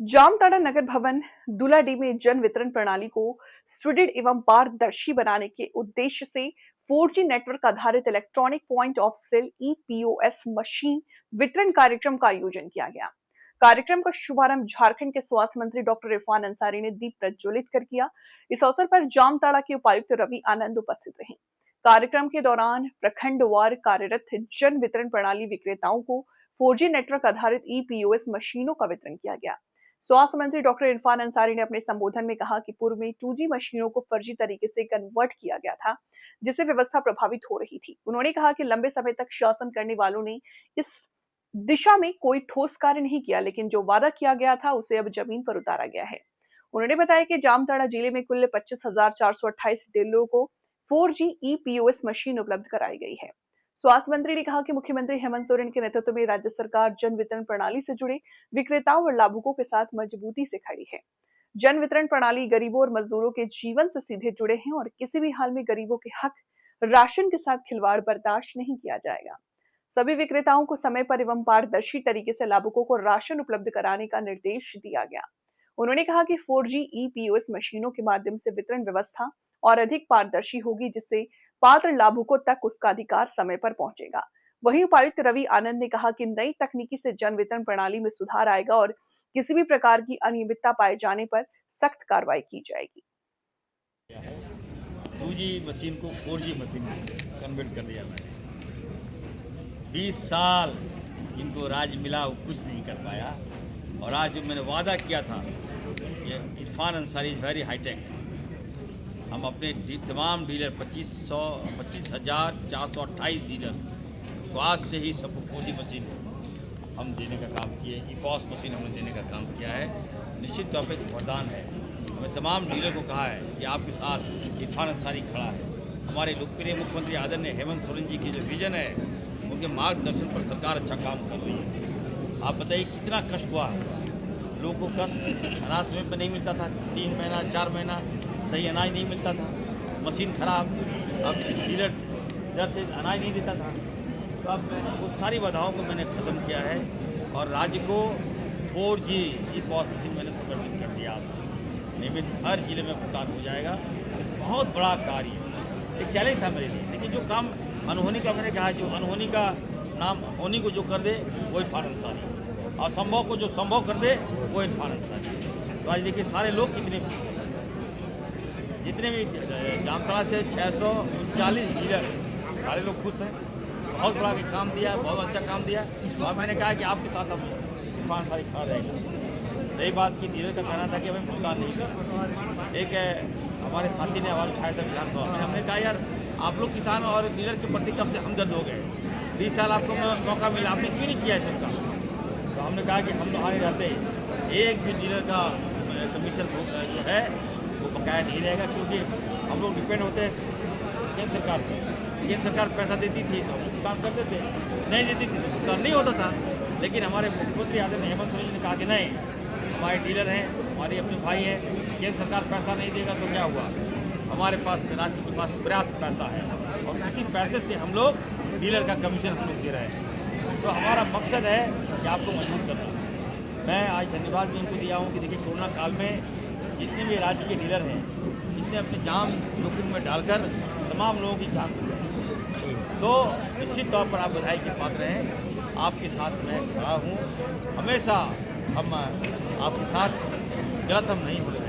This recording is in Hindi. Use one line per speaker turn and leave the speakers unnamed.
जामताड़ा नगर भवन दूलाडी में जन वितरण प्रणाली को सुदृढ़ एवं पारदर्शी बनाने के उद्देश्य से 4G नेटवर्क आधारित electronic point of sale EPOS machine वितरण कार्यक्रम का आयोजन किया गया। कार्यक्रम का शुभारंभ झारखंड के स्वास्थ्य मंत्री डॉक्टर इरफान अंसारी ने दीप प्रज्वलित कर किया। इस अवसर पर जामताड़ा के उपायुक्त रवि आनंद उपस्थित रहे। कार्यक्रम के दौरान प्रखंडवार कार्यरत जन वितरण प्रणाली विक्रेताओं को 4G नेटवर्क आधारित ईपीओएस मशीनों का वितरण किया गया। स्वास्थ्य मंत्री डॉक्टर इरफान अंसारी ने अपने संबोधन में कहा कि पूर्व में 2G मशीनों को फर्जी तरीके से कन्वर्ट किया गया था, जिससे व्यवस्था प्रभावित हो रही थी। उन्होंने कहा कि लंबे समय तक शासन करने वालों ने इस दिशा में कोई ठोस कार्य नहीं किया, लेकिन जो वादा किया गया था उसे अब जमीन पर उतारा गया है। उन्होंने बताया कि जामताड़ा जिले में कुल 25,428 डीलरों को 4G ईपीओएस मशीन उपलब्ध कराई गई है। स्वास्थ्य मंत्री ने कहा कि मुख्यमंत्री हेमंत सोरेन के नेतृत्व में राज्य सरकार जन वितरण प्रणाली से जुड़े विक्रेताओं और लाभुकों के साथ मजबूती से खड़ी है। जन वितरण प्रणाली गरीबों और मजदूरों के जीवन से सीधे जुड़े हैं और किसी भी हाल में गरीबों के हक राशन के साथ खिलवाड़ बर्दाश्त नहीं किया जाएगा। सभी विक्रेताओं को समय पर एवं पारदर्शी तरीके से लाभुकों को राशन उपलब्ध कराने का निर्देश दिया गया। उन्होंने कहा कि 4G ईपीओएस मशीनों के माध्यम से वितरण व्यवस्था और अधिक पारदर्शी होगी, जिससे पात्र लाभुकों तक उसका अधिकार समय पर पहुंचेगा। वहीं उपायुक्त रवि आनंद ने कहा कि नई तकनीकी से जन वितरण प्रणाली में सुधार आएगा और किसी भी प्रकार की अनियमितता पाए जाने पर सख्त कार्रवाई की जाएगी।
2G मशीन को 4G मशीन में कन्वर्ट कर दिया मैंने। 20 साल इनको राज मिला, वो कुछ नहीं कर पाया। और आज जो मैंने वादा किया था, ये इरफान अंसारी वेरी हाईटेक, हम अपने तमाम डीलर 25,428 डीलर को आज से ही सबको 4G मशीन हम देने का काम किए, ईपॉस मशीन हमने देने का काम किया है। निश्चित तौर पर वरदान है। हमें तमाम डीलर को कहा है कि आपके साथ इरफान अंसारी खड़ा है। हमारे लोकप्रिय मुख्यमंत्री आदरणीय हेमंत सोरेन जी की जो विजन है, उनके मार्गदर्शन पर सरकार अच्छा काम कर रही है। आप बताइए कितना कष्ट हुआ है लोगों को। कष्ट, अनाज समय पर नहीं मिलता था, 3 महीना 4 महीना सही अनाज नहीं मिलता था, मशीन खराब, अब डीलर डर से अनाज नहीं देता था। तो अब वो सारी बाधाओं को मैंने ख़त्म किया है और राज्य को 4G ईपॉस मशीन मैंने समर्पित कर दिया। आज नियमित हर जिले में भुगतान हो जाएगा। बहुत बड़ा कार्य, एक चैलेंज था मेरे लिए, लेकिन जो काम अनहोनी का, मैंने कहा जो अनहोनी का नाम होनी को जो कर दे वो इरफान अंसारी, और संभव को जो संभव कर दे वो इरफान अंसारी। तो आज देखिए सारे लोग कितने खुश हैं। जितने भी जामताड़ा से 639 डीलर, सारे लोग खुश हैं। बहुत बड़ा काम दिया, बहुत अच्छा काम दिया। और मैंने कहा कि आपके साथ हम इरफान अंसारी खड़ा रहेगा। रही बात की डीलर का कहना था कि हमें भुगतान नहीं किया। एक हमारे साथी ने आवाज़ उठाया था विधानसभा में, हमने कहा यार आप लोग किसान और डीलर के प्रति कब से हमदर्द हो गए, 20 साल आपको मौका मिला, आपने क्यों नहीं किया है सबका। तो हमने कहा कि हम हमारे रहते एक भी डीलर का कमीशन जो है वो बकाया नहीं रहेगा, क्योंकि हम लोग डिपेंड होते हैं केंद्र सरकार से। केंद्र सरकार पैसा देती थी तो हम भुगतान करते थे, नहीं देती थी तो भुगतान नहीं होता था। लेकिन हमारे मुख्यमंत्री आदरणीय हेमंत सोरेन जी ने कहा कि नहीं, हमारे डीलर हैं, हमारे अपने भाई हैं, केंद्र सरकार पैसा नहीं देगा तो क्या हुआ, हमारे पास राज्य के पास पर्याप्त पैसा है और उसी पैसे से हम लोग डीलर का कमीशन हम लोग दे रहे हैं। तो हमारा मकसद है कि आपको मजबूत करना। मैं आज धन्यवाद भी उनको दिया हूँ कि देखिए कोरोना काल में जितने भी राज्य के डीलर हैं, इसने अपने जान जोखिम में डालकर तमाम लोगों की जान बचाई। तो निश्चित तौर पर आप बधाई के पात्र हैं। आपके साथ मैं खड़ा हूँ, हमेशा हम आपके साथ गलत हम नहीं होंगे।